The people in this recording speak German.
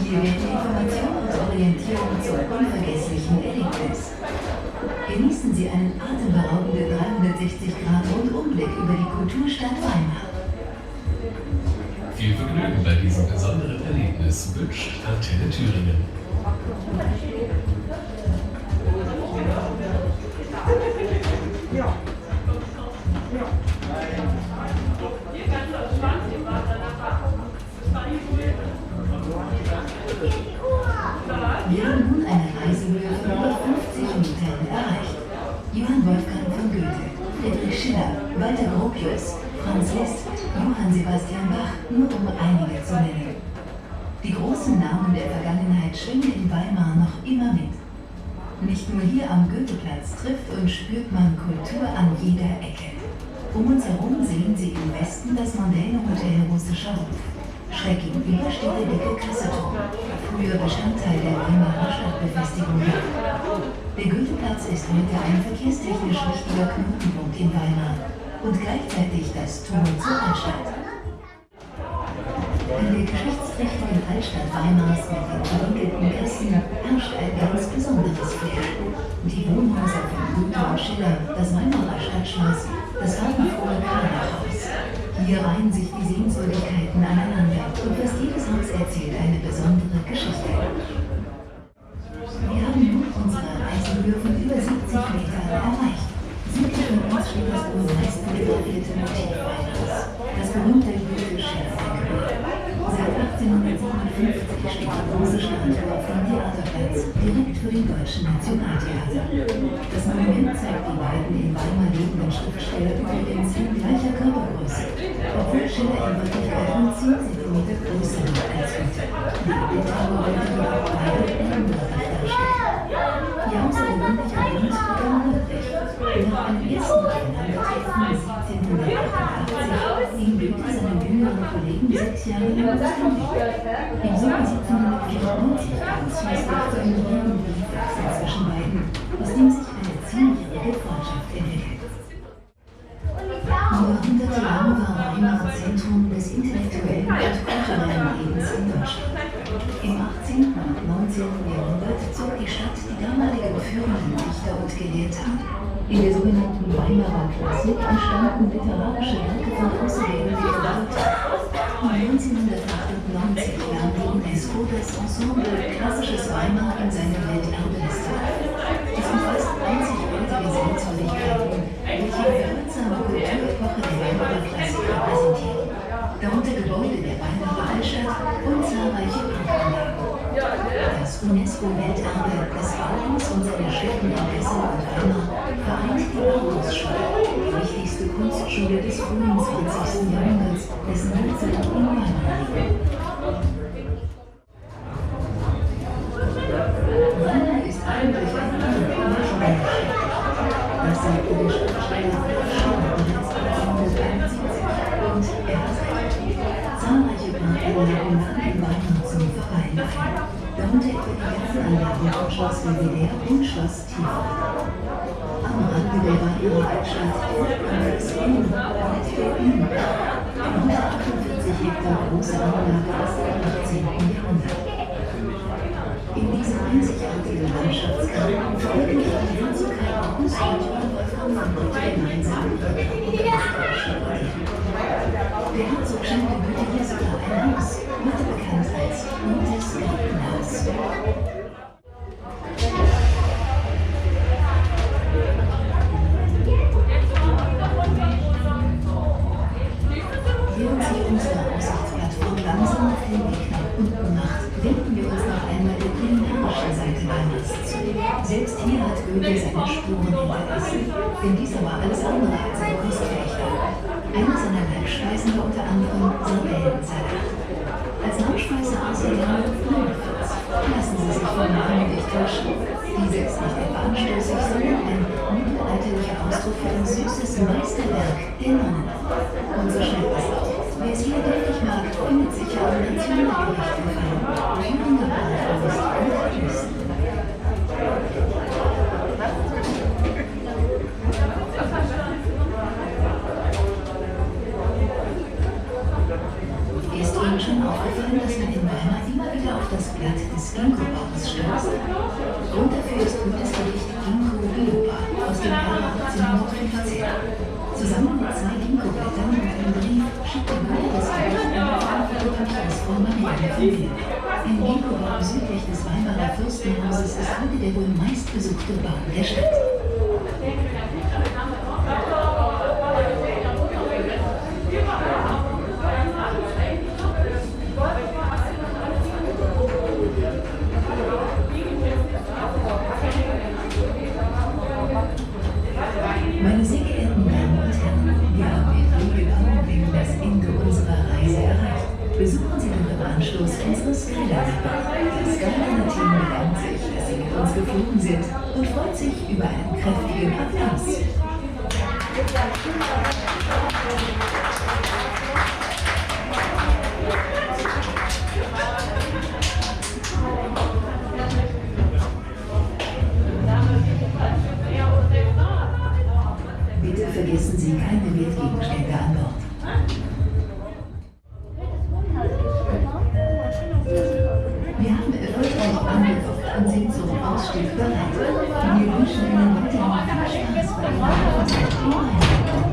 Hier werden Information und Orientierung zum unvergesslichen Erlebnis. Genießen Sie einen atemberaubenden 360-Grad-Rundumblick über die Kulturstadt Weimar. Viel Vergnügen bei diesem besonderen Erlebnis wünscht Antenne Thüringen. Wir haben nun eine Reisehöhe von über 50 Metern erreicht. Johann Wolfgang von Goethe, Friedrich Schiller, Walter Gropius, Franz Liszt, Johann Sebastian Bach, nur um einige zu nennen. Die großen Namen der Vergangenheit schwingen in Weimar noch immer mit. Nicht nur hier am Goetheplatz trifft und spürt man Kultur an jeder Ecke. Um uns herum sehen Sie im Westen das mondäne Hotel Russischer Hof. Schräg gegenüber steht der dicke Kasseturm, früher Bestandteil der Weimarer Stadtbefestigung. Der Goetheplatz ist heute ein verkehrstechnisch wichtiger Knotenpunkt in Weimar und gleichzeitig das Tor zur Altstadt. In der geschichtsträchtigen Altstadt Weimars mit den verwinkelten Gassen herrscht ein ganz besonderes Flair. Die Wohnhäuser von Goethe und Schiller, das Weimarer Stadtschloss, das farbenfrohe Karlachhaus. Hier reihen sich die Sehenswürdigkeiten aneinander und fast jedes Haus erzählt eine besondere Geschichte. Wir haben nun unsere Reisehöhe von über 70 Metern erreicht. Südlich von uns steht das wohl meist fotografierte Motiv Weimars, das berühmte Goethe-Schiller-Denkmal. Seit 1857 steht die große Statue auf dem Theaterplatz, direkt für den Deutschen Nationaltheater. Das Monument zeigt die beiden in Weimar lebenden Schriftsteller übrigens in gleicher Körpergröße, obwohl Schiller in Wirklichkeit nur 10 cm größer war als Goethe. Der Bildhauer wollte jedoch beide ebenbürtig darstellen. Die außergewöhnliche Grund begann wirklich. Nach einem ersten Aufeinandertreffen 1788 ging Goethe seinem jüngeren Kollegen 6 Jahre lang aus dem Weg. Im Sommer 1794 kam es schließlich zu einem regen Briefwechsel zwischen beiden, aus dem sich eine 10-jährige Freundschaft entwickelt. Über hunderte Jahre war Weimar Zentrum des intellektuellen und kulturellen Lebens in Deutschland. Im 18. und 19. Jahrhundert zog die Stadt die damalige führenden Dichter und Gelehrte an. In der sogenannten Weimarer Klassik entstanden literarische Werke von außergewöhnlicher Bedeutung. 1998 nahm die UNESCO das Ensemble Klassisches Weimar in seine Welterbeliste auf. Es umfasst einzigartige Sehenswürdigkeiten, welche die bedeutsame Kulturepoche der Weimarer Klassik repräsentieren. Darunter Gebäude der Weimarer Altstadt und zahlreiche Parkanlagen. Das UNESCO-Welterbe des Bauhaus und seiner Städten in Dessau und Weimar vereint die Bauhausschule, die wichtigste Kunstschule des frühen 20. Jahrhunderts, dessen Wurzeln in Weimar liegen. Weimar ist eigentlich ein internationales Stadt. Das sagte der Schriftsteller bereits 1871 und er hat recht. Zahlreiche Parkanlagen laden in Weimar zum Verein ein. Darunter etwa die ganzen Anlagen von Schloss Belvedere und Schloss Tiefe. Am Rande der Weimarer Altstadt folgt man das Inn mit der Inn, eine 148 Hektar große Anlage aus dem 18. Jahrhundert. In diesem einzigartigen Landschaftsgarten verwirklicht die Herzogkeit August und Johann Wolfgang von Goethe gemeinsam ihre künstlerischen Ideen. Der Herzog schenkte Goethe hier sogar ein Haus, heute bekannt als Goethes Gartenhaus. Während sich unsere Aussichtsplattform langsam auf den Weg nach unten macht, wenden wir uns noch einmal der kulinarischen Seite Weimars zu. Selbst hier hat Goethe seine Spuren hinterlassen, denn dieser war alles andere als ein Kostverächter. Eine seiner Leibspeisen war unter anderem Sardellensalat. Als Nachspeise aß er gerne Nudelfitz. Lassen Sie sich vom Namen nicht täuschen. Diese ist nicht etwa anstößig, sondern ein mittelalterlicher Ausdruck für ein süßes Meisterwerk der Nonnen. Und so schmeckt es auch. Wer es wieder deftig mag, findet sicher auch nationale Gerichte gefallen. Thüringer Bratwurst und Klößen. Ist Ihnen schon aufgefallen, dass man in Weimar immer wieder auf das Blatt des Ginkgo-Baums stößt. Grund dafür ist gutes Gericht Ginkgo biloba aus dem Jahre 1815. Zusammen mit 2 Ginkgo-Blättern und einem Brief schickt der Maler des Gerichts eine Papier von Marianne von Wien. Ein Ginkgo-Baum südlich des Weimarer Fürstenhauses ist heute der wohl meistbesuchte Baum der Stadt. Meine sehr geehrten Damen und Herren, wir haben in wenigen Augenblicken das Ende unserer Reise erreicht. Besuchen Sie doch im Anschluss unsere Skyliner. Das Skyliner-Team bedankt sich, dass Sie mit uns geflogen sind und freut sich über einen kräftigen Applaus. Bitte vergessen Sie keine Wertgegenstände an Bord. Wir haben erfolgreich angedockt und sind zum Ausstieg bereit. Wir wünschen Ihnen weiterhin viel Spaß bei Ihrem Aufenthalt in Weimar.